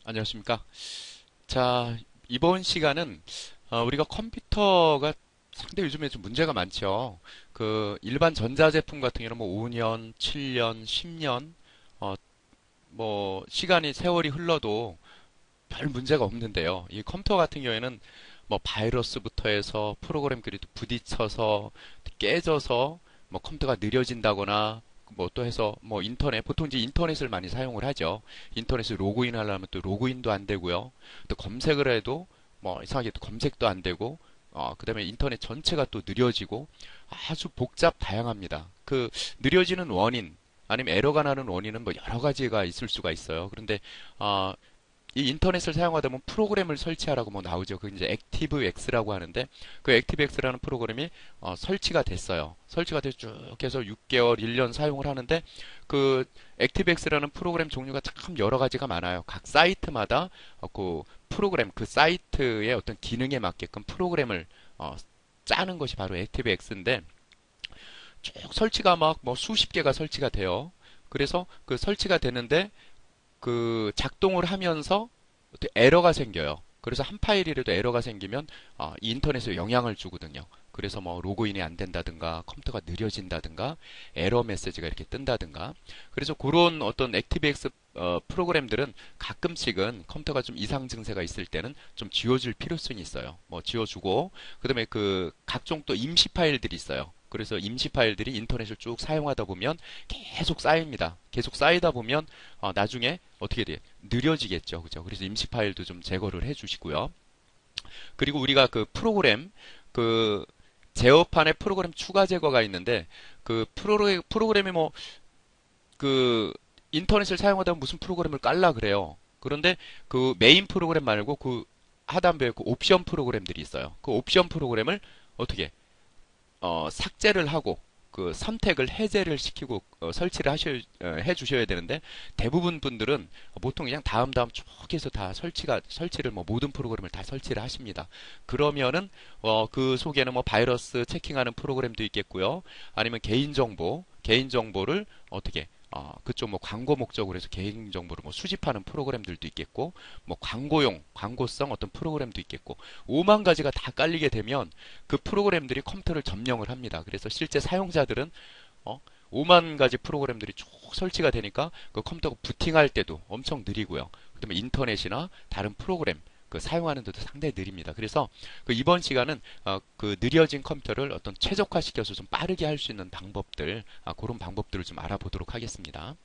안녕하십니까. 자, 이번 시간은 우리가 컴퓨터가 상당히 요즘에 좀 문제가 많죠. 그 일반 전자제품 같은 경우는 뭐 5년, 7년, 10년 어, 뭐 시간이 세월이 흘러도 별 문제가 없는데요. 이 컴퓨터 같은 경우에는 뭐 바이러스부터 해서 프로그램끼리 또 부딪혀서 깨져서 뭐 컴퓨터가 느려진다거나 뭐 또 해서 뭐 인터넷 보통 이제 인터넷을 많이 사용을 하죠. 인터넷에 로그인 하려면 또 로그인도 안 되고요. 또 검색을 해도 뭐 이상하게 또 검색도 안 되고 그다음에 인터넷 전체가 또 느려지고 아주 복잡 다양합니다. 그 느려지는 원인 아니면 에러가 나는 원인은 뭐 여러 가지가 있을 수가 있어요. 그런데 어, 이 인터넷을 사용하다 보면 프로그램을 설치하라고 뭐 나오죠. 그 이제 액티브엑스라고 하는데 그 액티브엑스라는 프로그램이 설치가 됐어요. 설치가 돼서 쭉 해서 6개월, 1년 사용을 하는데 그 액티브엑스라는 프로그램 종류가 참 여러 가지가 많아요. 각 사이트마다 그 프로그램 그 사이트의 어떤 기능에 맞게끔 프로그램을 짜는 것이 바로 액티브엑스인데 쭉 설치가 막 뭐 수십 개가 설치가 돼요. 그래서 그 설치가 되는데 그 작동을 하면서 어떻게 에러가 생겨요. 그래서 한 파일이라도 에러가 생기면 이 인터넷에 영향을 주거든요. 그래서 뭐 로그인이 안 된다든가 컴퓨터가 느려진다든가 에러 메시지가 이렇게 뜬다든가 그래서 그런 어떤 액티브엑스 프로그램들은 가끔씩은 컴퓨터가 좀 이상 증세가 있을 때는 좀 지워줄 필요성이 있어요. 뭐 지워주고 그다음에 그 각종 또 임시 파일들이 있어요. 그래서 임시 파일들이 인터넷을 쭉 사용하다 보면 계속 쌓입니다. 계속 쌓이다 보면 나중에 어떻게 돼요? 느려지겠죠. 그죠? 그래서 임시 파일도 좀 제거를 해 주시고요. 그리고 우리가 그 프로그램, 그 제어판에 프로그램 추가 제거가 있는데 그 프로그램이 뭐 그 인터넷을 사용하다 보면 무슨 프로그램을 깔라 그래요. 그런데 그 메인 프로그램 말고 그 하단부에 그 옵션 프로그램들이 있어요. 그 옵션 프로그램을 어떻게 삭제를 하고 그 선택을 해제를 시키고 설치를 해 주셔야 되는데 대부분 분들은 보통 그냥 다음 쭉 해서 다 설치를 뭐 모든 프로그램을 다 설치를 하십니다. 그러면은 그 속에는 뭐 바이러스 체킹하는 프로그램도 있겠고요. 아니면 개인 정보를 어떻게 그쪽 뭐 광고 목적으로 해서 개인 정보를 뭐 수집하는 프로그램들도 있겠고, 뭐 광고성 어떤 프로그램도 있겠고, 5만 가지가 다 깔리게 되면 그 프로그램들이 컴퓨터를 점령을 합니다. 그래서 실제 사용자들은 어, 5만 가지 프로그램들이 쭉 설치가 되니까 그 컴퓨터가 부팅할 때도 엄청 느리고요. 그다음에 인터넷이나 다른 프로그램 그 사용하는 데도 상당히 느립니다. 그래서 그 이번 시간은 그 느려진 컴퓨터를 어떤 최적화시켜서 좀 빠르게 할 수 있는 방법들, 그런 방법들을 좀 알아보도록 하겠습니다.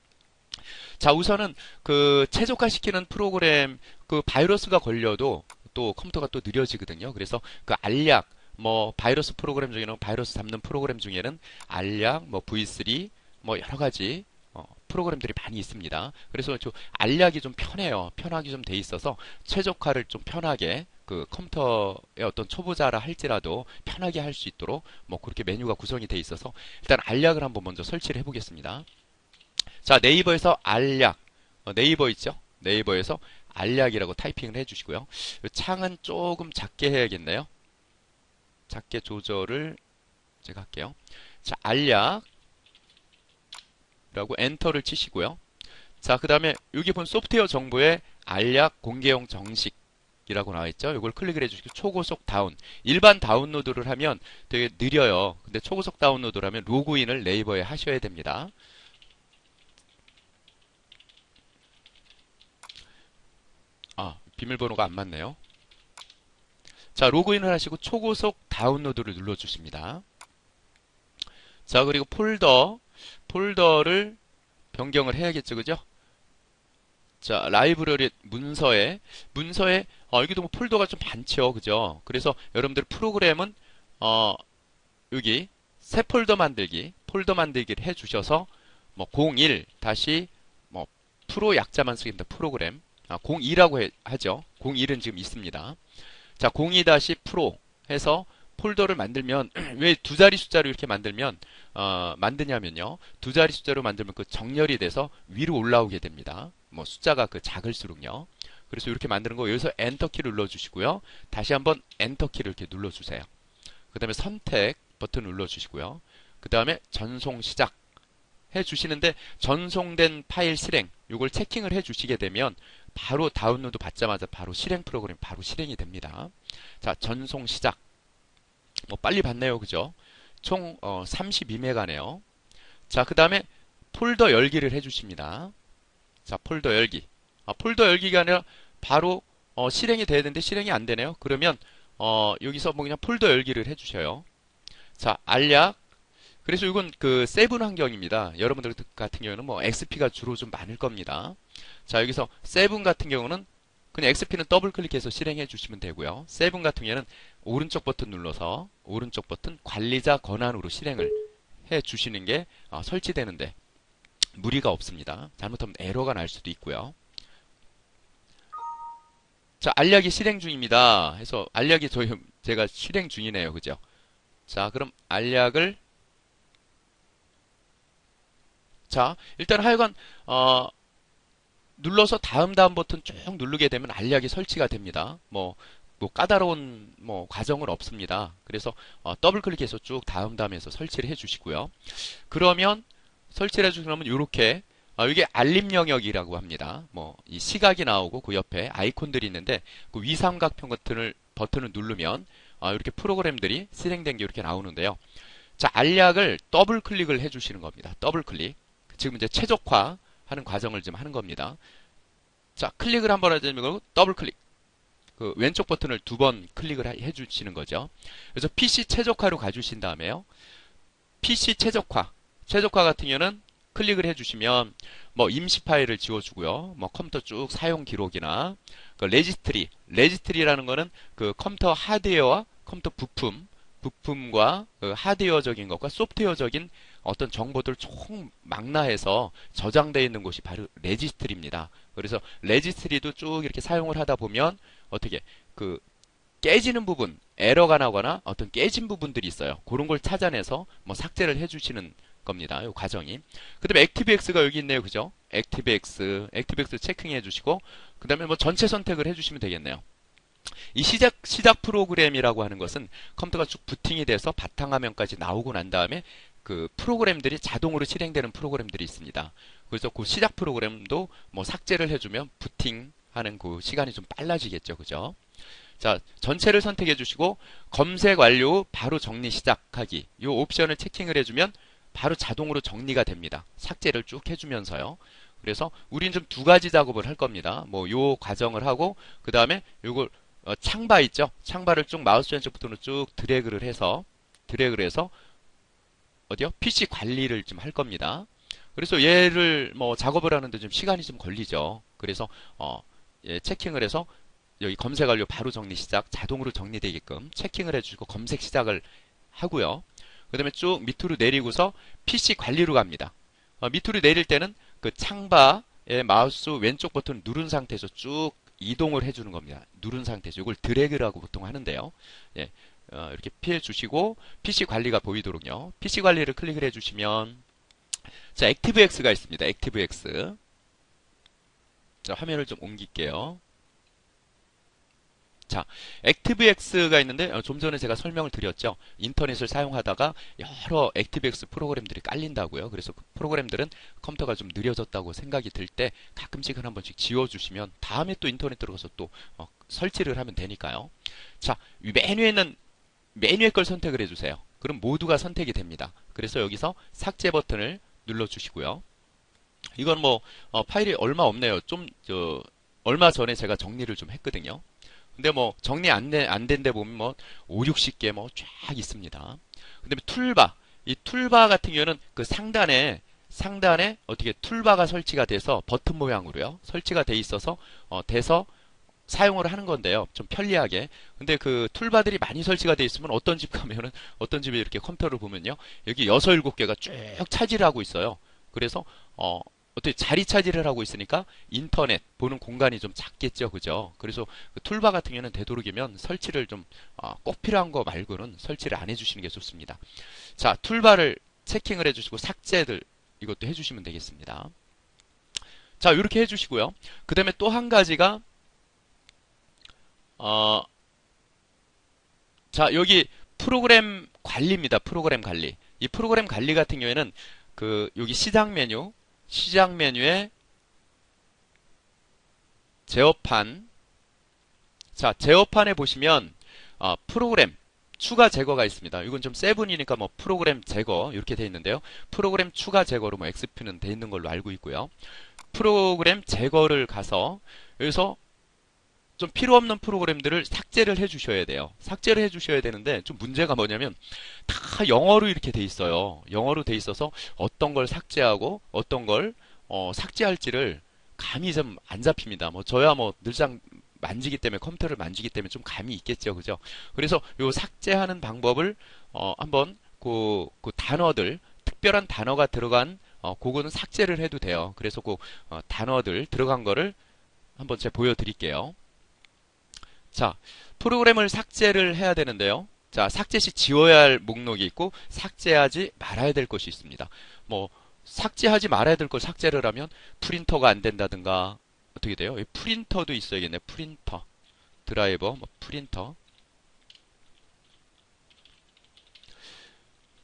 자, 우선은 그 최적화시키는 프로그램 그 바이러스가 걸려도 또 컴퓨터가 또 느려지거든요. 그래서 그 알약 뭐 바이러스 프로그램 중에는 바이러스 잡는 프로그램 중에는 알약, 뭐 V3, 뭐 여러 가지 프로그램들이 많이 있습니다. 그래서 저 알약이 좀 편해요. 편하게 좀 돼 있어서 최적화를 좀 편하게 그 컴퓨터의 어떤 초보자라 할지라도 편하게 할 수 있도록 뭐 그렇게 메뉴가 구성이 돼 있어서 일단 알약을 한번 먼저 설치를 해보겠습니다. 자, 네이버에서 알약. 네이버 있죠? 네이버에서 알약이라고 타이핑을 해주시고요. 창은 조금 작게 해야겠네요. 작게 조절을 제가 할게요. 자, 알약이라고 엔터를 치시고요. 자, 그 다음에 여기 본 소프트웨어 정보에 알약 공개용 정식이라고 나와 있죠. 이걸 클릭을 해주시고 초고속 다운. 일반 다운로드를 하면 되게 느려요. 근데 초고속 다운로드를 하면 로그인을 네이버에 하셔야 됩니다. 비밀번호가 안 맞네요. 자, 로그인을 하시고 초고속 다운로드를 눌러주십니다. 자, 그리고 폴더를 변경을 해야겠죠, 그죠? 자, 라이브러리 문서에, 여기도 뭐 폴더가 좀 많죠, 그죠? 그래서 여러분들 프로그램은, 어, 여기, 새 폴더 만들기를 해주셔서, 뭐, 01 다시, 뭐, 프로 약자만 쓰겠다, 프로그램. 02라고 하죠. 01은 지금 있습니다. 자, 02-프로 해서 폴더를 만들면 왜 두 자리 숫자로 이렇게 만드냐면요. 두 자리 숫자로 만들면 그 정렬이 돼서 위로 올라오게 됩니다. 뭐 숫자가 그 작을수록요. 그래서 이렇게 만드는 거 여기서 엔터 키를 눌러 주시고요. 다시 한번 엔터 키를 이렇게 눌러 주세요. 그다음에 선택 버튼 눌러 주시고요. 그다음에 전송 시작 해 주시는데 전송된 파일 실행 요걸 체킹을 해 주시게 되면 바로 다운로드 받자마자 바로 실행 프로그램 바로 실행이 됩니다. 자, 전송 시작. 뭐 빨리 봤네요. 그죠? 총 32메가네요. 자, 그 다음에 폴더 열기를 해주십니다. 자, 폴더 열기. 폴더 열기가 아니라 바로 실행이 돼야 되는데 실행이 안 되네요. 그러면 여기서 뭐 그냥 폴더 열기를 해주셔요. 자, 알약. 그래서 이건 그 세븐 환경입니다. 여러분들 같은 경우는 뭐 XP가 주로 좀 많을 겁니다. 자, 여기서 세븐 같은 경우는 그냥 XP는 더블 클릭해서 실행해 주시면 되고요. 세븐 같은 경우는 오른쪽 버튼 눌러서 오른쪽 버튼 관리자 권한으로 실행을 해 주시는 게 설치되는데 무리가 없습니다. 잘못하면 에러가 날 수도 있고요. 자, 알약이 실행 중입니다. 해서 알약이 제가 실행 중이네요. 그죠? 자, 그럼 알약을 자, 일단 하여간 눌러서 다음 버튼 쭉 누르게 되면 알약이 설치가 됩니다. 뭐 까다로운 뭐 과정은 없습니다. 그래서 더블 클릭해서 쭉 다음에서 설치를 해주시고요. 그러면 설치를 해주시면 이렇게 이게 알림 영역이라고 합니다. 뭐 이 시각이 나오고 그 옆에 아이콘들이 있는데 그 위삼각형 버튼을 누르면 이렇게 프로그램들이 실행된 게 이렇게 나오는데요. 자, 알약을 더블 클릭을 해주시는 겁니다. 더블 클릭. 지금 이제 최적화하는 과정을 지금 하는 겁니다. 자, 클릭을 한번 해주면 더블 클릭. 그 왼쪽 버튼을 2번 클릭을 해주시는 거죠. 그래서 PC 최적화로 가주신 다음에요. PC 최적화. 최적화 같은 경우는 클릭을 해주시면 뭐 임시 파일을 지워주고요. 뭐 컴퓨터 쭉 사용 기록이나 그 레지스트리라는 거는 그 컴퓨터 하드웨어와 컴퓨터 부품과 그 하드웨어적인 것과 소프트웨어적인 어떤 정보들 총 망라해서 저장되어 있는 곳이 바로 레지스트리입니다. 그래서 레지스트리도 쭉 이렇게 사용을 하다 보면 어떻게 그 깨지는 부분, 에러가 나거나 어떤 깨진 부분들이 있어요. 그런 걸 찾아내서 뭐 삭제를 해주시는 겁니다. 이 과정이. 그 다음에 ActiveX가 여기 있네요. 그죠? ActiveX 체킹해 주시고, 그 다음에 뭐 전체 선택을 해주시면 되겠네요. 이 시작 프로그램이라고 하는 것은 컴퓨터가 쭉 부팅이 돼서 바탕화면까지 나오고 난 다음에 그 프로그램들이 자동으로 실행되는 프로그램들이 있습니다. 그래서 그 시작 프로그램도 뭐 삭제를 해주면 부팅하는 그 시간이 좀 빨라지겠죠. 그죠? 자, 전체를 선택해 주시고 검색 완료 후 바로 정리 시작하기. 이 옵션을 체킹을 해주면 바로 자동으로 정리가 됩니다. 삭제를 쭉 해주면서요. 그래서 우린 좀 2가지 작업을 할 겁니다. 뭐 요 과정을 하고 그 다음에 요걸 창바 있죠? 창바를 쭉 마우스 왼쪽 버튼으로 쭉 드래그를 해서 어디요? PC 관리를 좀 할 겁니다. 그래서 얘를 뭐 작업을 하는데 좀 시간이 좀 걸리죠. 그래서 예, 체킹을 해서 여기 검색 완료 바로 정리 시작 자동으로 정리되게끔 체킹을 해주시고 검색 시작을 하고요. 그 다음에 쭉 밑으로 내리고서 PC 관리로 갑니다. 밑으로 내릴 때는 그 창바의 마우스 왼쪽 버튼을 누른 상태에서 쭉 이동을 해주는 겁니다. 누른 상태에서 이걸 드래그라고 보통 하는데요. 예, 이렇게 피해 주시고 PC 관리가 보이도록요. PC 관리를 클릭을 해주시면 자, ActiveX가 있습니다. ActiveX. 자, 화면을 좀 옮길게요. 자, ActiveX가 있는데 좀 전에 제가 설명을 드렸죠. 인터넷을 사용하다가 여러 ActiveX 프로그램들이 깔린다고요. 그래서 그 프로그램들은 컴퓨터가 좀 느려졌다고 생각이 들 때 가끔씩은 한 번씩 지워주시면 다음에 또 인터넷 들어가서 또 설치를 하면 되니까요. 자, 메뉴에 있는 메뉴의 걸 선택을 해주세요. 그럼 모두가 선택이 됩니다. 그래서 여기서 삭제 버튼을 눌러주시고요. 이건 뭐 파일이 얼마 없네요. 얼마 전에 제가 정리를 좀 했거든요. 근데 뭐 정리 안 된 데 보면 뭐 5, 60개 뭐 쫙 있습니다. 그다음에 툴바. 이 툴바 같은 경우는 그 상단에 어떻게 툴바가 설치가 돼서 버튼 모양으로요. 설치가 돼 있어서 돼서 사용을 하는 건데요. 좀 편리하게. 근데 그 툴바들이 많이 설치가 돼 있으면 어떤 집 가면은 어떤 집에 이렇게 컴퓨터를 보면요. 여기 6, 7개가 쭉 차지를 하고 있어요. 그래서 어떻게 자리 차지를 하고 있으니까 인터넷 보는 공간이 좀 작겠죠. 그죠? 그래서 그 툴바 같은 경우는 되도록이면 설치를 좀 꼭 필요한 거 말고는 설치를 안 해주시는 게 좋습니다. 자, 툴바를 체킹을 해주시고 삭제들 이것도 해주시면 되겠습니다. 자, 이렇게 해주시고요. 그 다음에 또 한 가지가 자, 여기 프로그램 관리입니다. 프로그램 관리. 이 프로그램 관리 같은 경우에는 여기 시작 메뉴에 제어판. 자, 제어판에 보시면 프로그램 추가 제거가 있습니다. 이건 좀 세븐이니까 뭐 프로그램 제거 이렇게 돼 있는데요. 프로그램 추가 제거로 뭐 XP는 돼 있는 걸로 알고 있고요. 프로그램 제거를 가서 여기서 좀 필요 없는 프로그램들을 삭제를 해 주셔야 돼요. 삭제를 해 주셔야 되는데 좀 문제가 뭐냐면 다 영어로 이렇게 돼 있어요. 영어로 돼 있어서 어떤 걸 삭제하고 어떤 걸 삭제할지를 감이 좀 안 잡힙니다. 뭐 저야 뭐 늘상 만지기 때문에 컴퓨터를 만지기 때문에 좀 감이 있겠죠. 그죠? 그래서 요 삭제하는 방법을 한번 그 단어들 특별한 단어가 들어간 그거는 삭제를 해도 돼요. 그래서 그 단어들 들어간 거를 한번 제가 보여드릴게요. 자, 프로그램을 삭제를 해야 되는데요. 자, 삭제 시 지워야 할 목록이 있고 삭제하지 말아야 될 것이 있습니다. 뭐 삭제하지 말아야 될 걸 삭제를 하면 프린터가 안 된다든가 어떻게 돼요? 프린터도 있어야겠네. 프린터 드라이버, 뭐 프린터.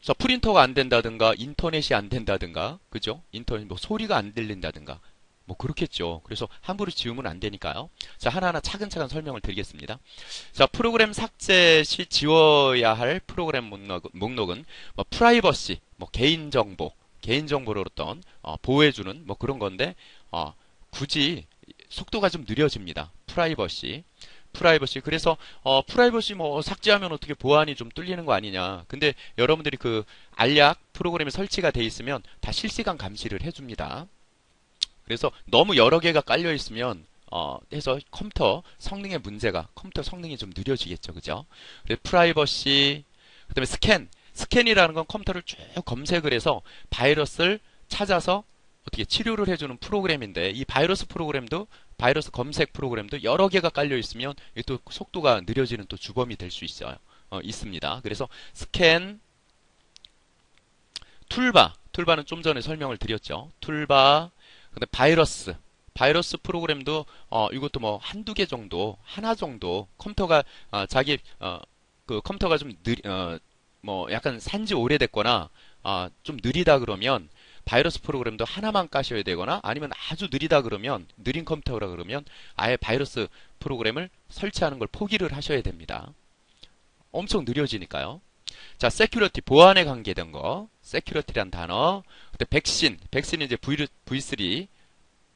자, 프린터가 안 된다든가 인터넷이 안 된다든가 그죠? 인터넷 뭐 소리가 안 들린다든가 뭐 그렇겠죠. 그래서 함부로 지우면 안 되니까요. 자, 하나하나 차근차근 설명을 드리겠습니다. 자, 프로그램 삭제 시 지워야 할 프로그램 목록은 뭐 프라이버시, 뭐 개인정보를 어떤 보호해주는 뭐 그런 건데 굳이 속도가 좀 느려집니다. 프라이버시. 그래서 프라이버시 뭐 삭제하면 어떻게 보안이 좀 뚫리는 거 아니냐. 근데 여러분들이 그 알약 프로그램이 설치가 돼 있으면 다 실시간 감시를 해줍니다. 그래서 너무 여러 개가 깔려 있으면 해서 컴퓨터 성능이 좀 느려지겠죠. 그죠? 그래서 프라이버시, 그다음에 스캔이라는 건 컴퓨터를 쭉 검색을 해서 바이러스를 찾아서 어떻게 치료를 해주는 프로그램인데 이 바이러스 검색 프로그램도 여러 개가 깔려 있으면 이게 또 속도가 느려지는 또 주범이 될 수 있습니다. 그래서 스캔, 툴바는 좀 전에 설명을 드렸죠. 툴바, 근데 바이러스 프로그램도 이것도 뭐 한두 개 정도, 하나 정도 컴퓨터가 그 컴퓨터가 좀 뭐 약간 산지 오래됐거나 좀 느리다 그러면 바이러스 프로그램도 하나만 까셔야 되거나 아니면 아주 느리다 그러면 느린 컴퓨터라 그러면 아예 바이러스 프로그램을 설치하는 걸 포기를 하셔야 됩니다. 엄청 느려지니까요. 자, 세큐리티, 보안에 관계된 거. 세큐리티란 단어. 근데 백신이 이제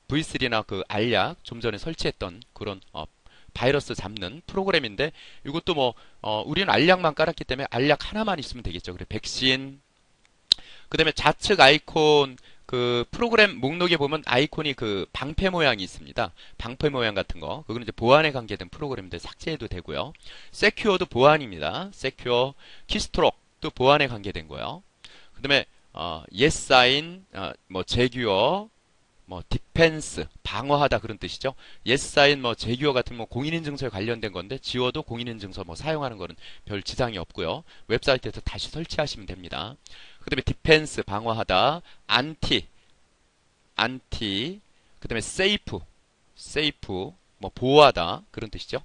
V3나 그 알약, 좀 전에 설치했던 그런, 바이러스 잡는 프로그램인데, 이것도 뭐, 우리는 알약만 깔았기 때문에 알약 하나만 있으면 되겠죠. 그래, 백신. 그 다음에 좌측 아이콘, 그 프로그램 목록에 보면 아이콘이 그 방패 모양이 있습니다. 방패 모양 같은 거. 그거는 이제 보안에 관계된 프로그램인데 삭제해도 되고요. 세큐어도 보안입니다. 세큐어, 키스트록도 보안에 관계된 거요. 그 다음에 yes sign, 뭐 제규어, 뭐 디펜스, 방어하다 그런 뜻이죠. yes sign, 뭐 제규어 같은 뭐 공인인증서에 관련된 건데 지워도 공인인증서 뭐 사용하는 거는 별 지장이 없고요. 웹사이트에서 다시 설치하시면 됩니다. 그 다음에 디펜스, 방어하다, 안티, 그 다음에 세이프, 뭐 보호하다 그런 뜻이죠.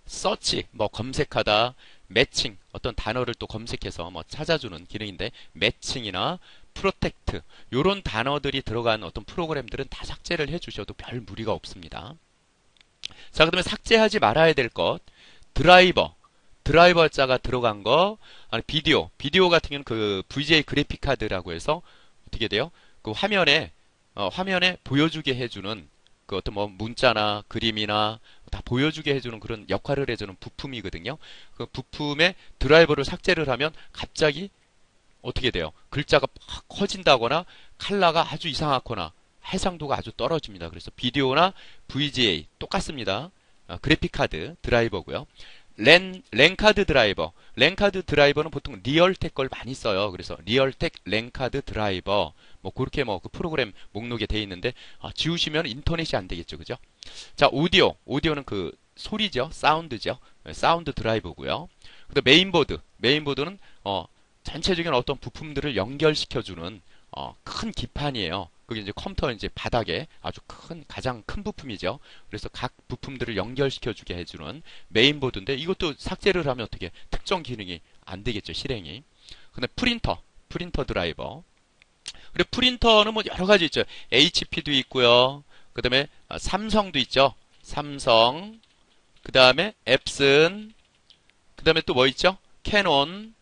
서치, 뭐 검색하다, 매칭, 어떤 단어를 또 검색해서 뭐 찾아주는 기능인데 매칭이나 프로텍트 요런 단어들이 들어간 어떤 프로그램들은 다 삭제를 해주셔도 별 무리가 없습니다. 자, 그 다음에 삭제하지 말아야 될 것, 드라이버 자가 들어간 거, 아니 비디오 같은 경우는 그 VGA 그래픽 카드라고 해서 어떻게 돼요? 그 화면에 보여주게 해주는 그 어떤 뭐 문자나 그림이나 다 보여주게 해주는 그런 역할을 해주는 부품이거든요. 그 부품의 드라이버를 삭제를 하면 갑자기 어떻게 돼요? 글자가 팍 커진다거나 컬러가 아주 이상하거나 해상도가 아주 떨어집니다. 그래서 비디오나 VGA 똑같습니다. 그래픽 카드 드라이버고요. 랜카드 드라이버는 보통 리얼텍 걸 많이 써요. 그래서 리얼텍 랜카드 드라이버 뭐 그렇게 뭐 그 프로그램 목록에 돼 있는데 지우시면 인터넷이 안 되겠죠, 그죠? 자, 오디오는 그 소리죠, 사운드죠, 사운드 드라이버고요. 근데 메인보드는 전체적인 어떤 부품들을 연결시켜주는 큰 기판이에요. 그게 이제 컴퓨터 이제 바닥에 아주 가장 큰 부품이죠. 그래서 각 부품들을 연결시켜주게 해주는 메인보드인데 이것도 삭제를 하면 어떻게 특정 기능이 안 되겠죠, 실행이. 근데 프린터 드라이버. 그리고 프린터는 뭐 여러 가지 있죠. HP도 있고요. 그 다음에 삼성도 있죠. 삼성, 그 다음에 앱슨, 그 다음에 또 뭐 있죠? 캐논,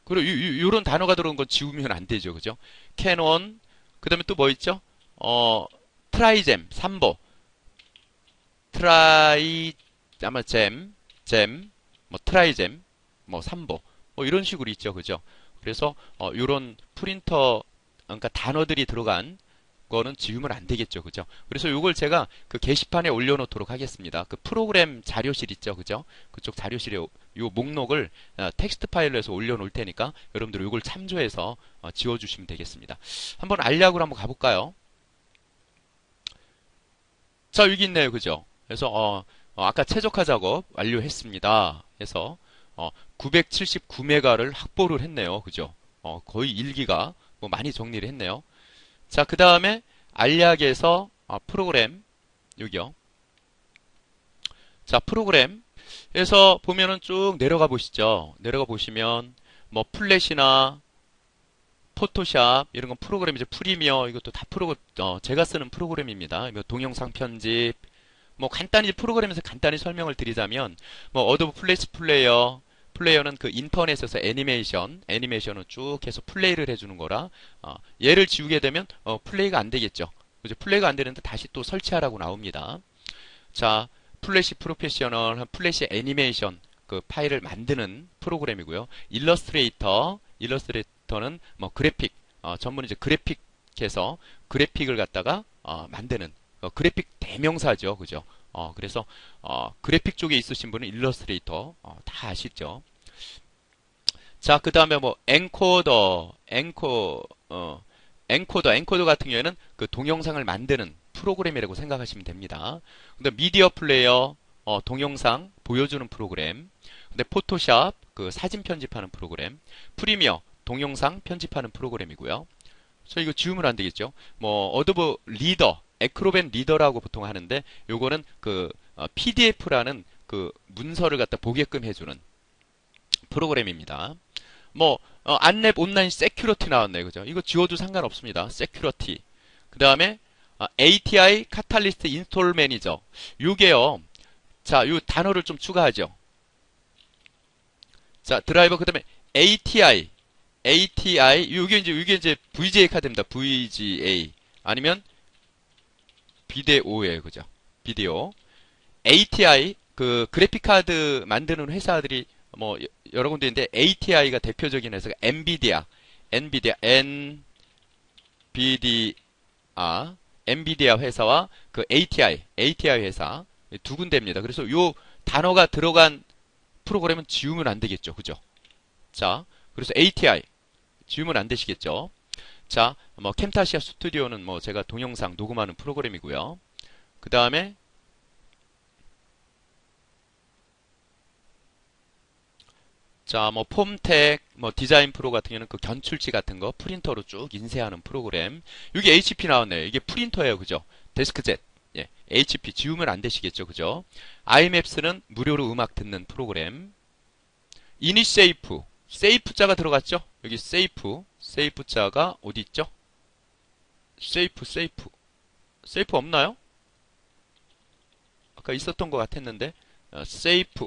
그리고 요런 단어가 들어온 건 지우면 안 되죠. 그죠? 캐논, 그 다음에 또 뭐 있죠? 트라이잼, 삼보, 트라이, 아마 뭐 트라이잼, 뭐 삼보, 뭐 이런 식으로 있죠. 그죠? 그래서, 요런 프린터, 그러니까 단어들이 들어간 거는 지우면 안 되겠죠. 그죠? 그래서 요걸 제가 그 게시판에 올려놓도록 하겠습니다. 그 프로그램 자료실 있죠. 그죠? 그쪽 자료실에 요 목록을 텍스트 파일로 해서 올려놓을 테니까 여러분들 요걸 참조해서 지워주시면 되겠습니다. 한번 알약으로 한번 가볼까요? 자, 여기 있네요. 그죠? 그래서 아까 최적화 작업 완료했습니다. 해서 979메가를 확보를 했네요. 그죠? 거의 1기가 뭐 많이 정리를 했네요. 자, 그 다음에 알약에서 프로그램 여기요. 자, 프로그램에서 보면은 쭉 내려가 보시죠. 내려가 보시면 뭐 플래시나 포토샵 이런 건 프로그램이죠. 프리미어 이것도 다 제가 쓰는 프로그램입니다. 뭐 동영상 편집 뭐 간단히 프로그램에서 간단히 설명을 드리자면 뭐 어도브 플래시 플레이어는 그 인터넷에서 애니메이션을 쭉 해서 플레이를 해주는 거라 얘를 지우게 되면 플레이가 안 되겠죠. 그죠? 플레이가 안 되는데 다시 또 설치하라고 나옵니다. 자, 플래시 프로페셔널, 플래시 애니메이션 그 파일을 만드는 프로그램이고요. 일러스트레이터는 뭐 그래픽 전문 이제 그래픽해서 그래픽을 갖다가 만드는 그래픽 대명사죠. 그죠? 그래서 그래픽 쪽에 있으신 분은 일러스트레이터 다 아시죠? 자, 그 다음에 뭐 엔코더 같은 경우에는 그 동영상을 만드는 프로그램이라고 생각하시면 됩니다. 근데 미디어 플레이어 동영상 보여주는 프로그램. 근데 포토샵 그 사진 편집하는 프로그램. 프리미어 동영상 편집하는 프로그램이고요. 그래서 이거 지우면 안 되겠죠. 뭐 어도브 리더, 에크로벤 리더라고 보통 하는데 요거는 그 PDF라는 그 문서를 갖다 보게끔 해주는 프로그램입니다. 뭐 안랩 온라인 세큐리티 나왔네요. 그죠? 이거 지워도 상관없습니다. 세큐리티. 그 다음에 ATI 카탈리스트 인스톨 매니저. 요게요. 자, 요 단어를 좀 추가하죠. 자, 드라이버 그 다음에 ATI 이게 이제 VGA 카드입니다. VGA 아니면 비데오예요. 그죠? 비디오. ATI 그 그래픽 카드 만드는 회사들이 뭐 여러 군데 있는데 ATI가 대표적인 회사가 엔비디아 회사와 그 ATI 회사 두 군데입니다. 그래서 요 단어가 들어간 프로그램은 지우면 안 되겠죠. 그죠? 자, 그래서 ATI 지우면 안 되시겠죠. 자, 뭐 캠타시아 스튜디오는 뭐 제가 동영상 녹음하는 프로그램이고요. 그 다음에 자, 뭐 폼텍, 뭐 디자인 프로 같은 경우는 그 견출지 같은 거 프린터로 쭉 인쇄하는 프로그램. 여기 HP 나왔네요. 이게 프린터예요. 그죠? 데스크젯. 예, HP 지우면 안 되시겠죠. 그죠? IMAPs는 무료로 음악 듣는 프로그램. 이니세이프. 세이프자가 들어갔죠? 여기 세이프자가 어디 있죠? 세이프 없나요? 아까 있었던 것 같았는데 세이프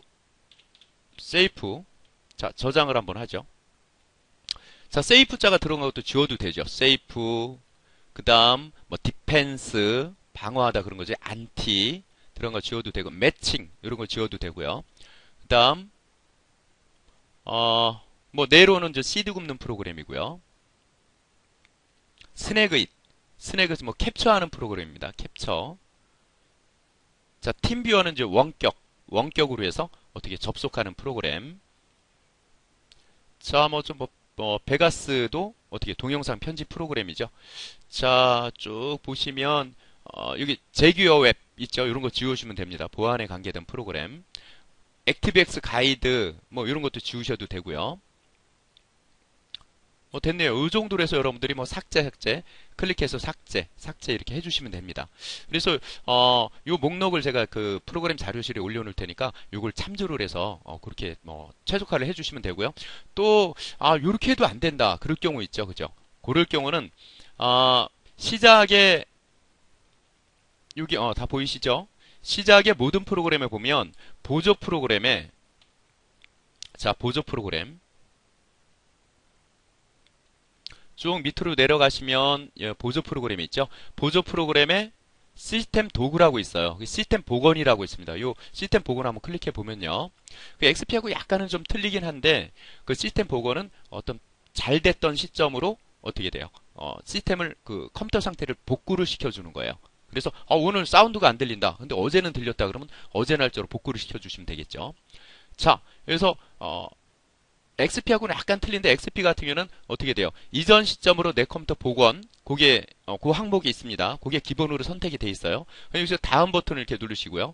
자, 저장을 한번 하죠. 자, 세이프자가 들어간 것도 지워도 되죠. 세이프 그 다음 뭐 디펜스 방어하다 그런 거지. 안티 그런 거 지워도 되고 매칭 이런 거 지워도 되고요. 그 다음 뭐 네로는 이제 CD 굽는 프로그램이고요. 스네그잇 뭐 캡처하는 프로그램입니다. 캡처. 자, 팀뷰어는 이제 원격으로 해서 어떻게 접속하는 프로그램. 자, 베가스도 어떻게 동영상 편집 프로그램이죠. 자, 쭉 보시면 여기 제규어 웹 있죠. 이런 거 지우시면 됩니다. 보안에 관계된 프로그램. 액티브엑스 가이드 뭐 이런 것도 지우셔도 되고요. 됐네요. 이 정도로 해서 여러분들이 뭐 삭제 클릭해서 삭제 이렇게 해주시면 됩니다. 그래서 요 목록을 제가 그 프로그램 자료실에 올려놓을 테니까 요걸 참조를 해서 그렇게 뭐 최적화를 해주시면 되고요. 또 요렇게 해도 안 된다 그럴 경우 있죠. 그죠? 그럴 경우는 시작에 여기 다 보이시죠? 시작의 모든 프로그램에 보면 보조 프로그램에 자 보조 프로그램 쭉 밑으로 내려가시면 예, 보조 프로그램이 있죠. 보조 프로그램에 시스템 도구라고 있어요. 시스템 복원이라고 있습니다. 요 시스템 복원 한번 클릭해 보면요. 그 XP하고 약간은 좀 틀리긴 한데 그 시스템 복원은 어떤 잘 됐던 시점으로 어떻게 돼요? 시스템을 그 컴퓨터 상태를 복구를 시켜주는 거예요. 그래서 오늘 사운드가 안 들린다. 근데 어제는 들렸다 그러면 어제 날짜로 복구를 시켜주시면 되겠죠. 자, 그래서 XP하고는 약간 틀린데 XP 같은 경우는 어떻게 돼요? 이전 시점으로 내 컴퓨터 복원, 그게 그 항목이 있습니다. 그게 기본으로 선택이 돼 있어요. 여기서 다음 버튼을 이렇게 누르시고요.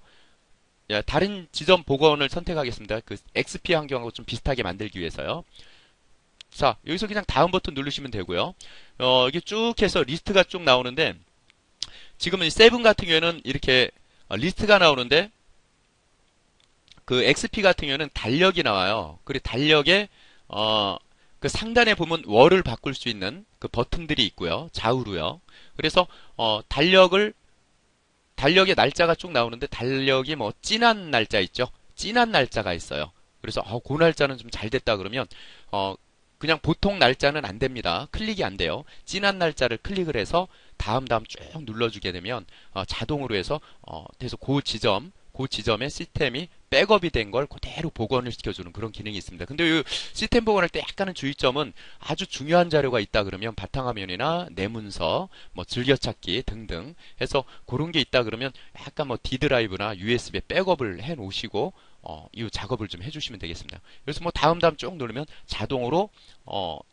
야, 다른 지점 복원을 선택하겠습니다. 그 XP 환경하고 좀 비슷하게 만들기 위해서요. 자, 여기서 그냥 다음 버튼 누르시면 되고요. 이게 쭉 해서 리스트가 쭉 나오는데 지금은 세븐 같은 경우에는 이렇게 리스트가 나오는데 그 XP 같은 경우는 달력이 나와요. 그리고 달력에 그 상단에 보면 월을 바꿀 수 있는 그 버튼들이 있고요. 좌우로요. 그래서 달력의 날짜가 쭉 나오는데 달력이 뭐 진한 날짜 있죠. 진한 날짜가 있어요. 그래서 그 날짜는 좀 잘 됐다 그러면 그냥 보통 날짜는 안 됩니다. 클릭이 안 돼요. 진한 날짜를 클릭을 해서 다음 쭉 눌러주게 되면 자동으로 해서 돼서 그 지점에 시스템이 백업이 된 걸 그대로 복원을 시켜주는 그런 기능이 있습니다. 근데 이 시스템 복원할 때 약간은 주의점은 아주 중요한 자료가 있다 그러면 바탕화면이나 내 문서, 뭐 즐겨찾기 등등 해서 그런 게 있다 그러면 약간 뭐 D 드라이브나 USB에 백업을 해 놓으시고 이 작업을 좀 해주시면 되겠습니다. 그래서 뭐 다음 쭉 누르면 자동으로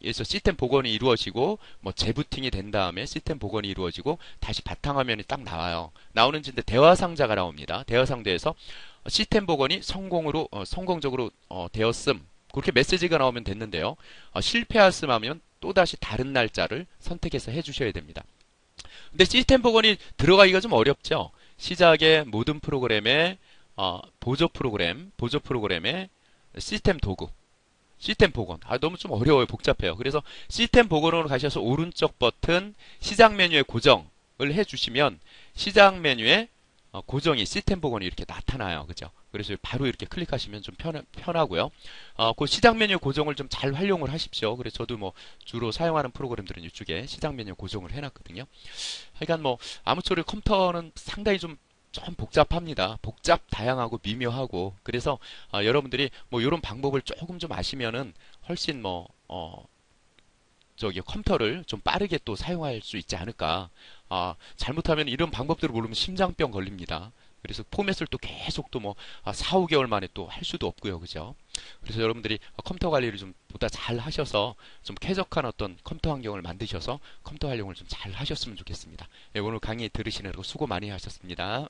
여기서 시스템 복원이 이루어지고 뭐 재부팅이 된 다음에 시스템 복원이 이루어지고 다시 바탕화면이 딱 나와요. 나오는지 대화 상자가 나옵니다. 대화 상자에서 시스템 복원이 성공적으로 되었음 그렇게 메시지가 나오면 됐는데요. 실패했음 하면 또다시 다른 날짜를 선택해서 해주셔야 됩니다. 근데 시스템 복원이 들어가기가 좀 어렵죠. 시작의 모든 프로그램에 보조 프로그램에 시스템 도구, 시스템 복원. 너무 좀 어려워요. 복잡해요. 그래서 시스템 복원으로 가셔서 오른쪽 버튼 시작 메뉴에 고정을 해주시면 시작 메뉴에 고정이 시스템 복원이 이렇게 나타나요. 그죠? 그래서 바로 이렇게 클릭하시면 좀 편하고요. 그 시작 메뉴 고정을 좀 잘 활용을 하십시오. 그래서 저도 뭐 주로 사용하는 프로그램들은 이쪽에 시작 메뉴 고정을 해놨거든요. 하여간 뭐 아무쪼록 컴퓨터는 상당히 좀 복잡합니다. 다양하고 미묘하고 그래서 여러분들이 뭐 이런 방법을 조금 좀 아시면은 훨씬 뭐 컴퓨터를 좀 빠르게 또 사용할 수 있지 않을까. 잘못하면 이런 방법들을 모르면 심장병 걸립니다. 그래서 포맷을 또 계속 또 뭐 4, 5개월 만에 또 할 수도 없고요. 그죠? 그래서 여러분들이 컴퓨터 관리를 좀 보다 잘 하셔서 좀 쾌적한 어떤 컴퓨터 환경을 만드셔서 컴퓨터 활용을 좀 잘 하셨으면 좋겠습니다. 네, 오늘 강의 들으시느라고 수고 많이 하셨습니다.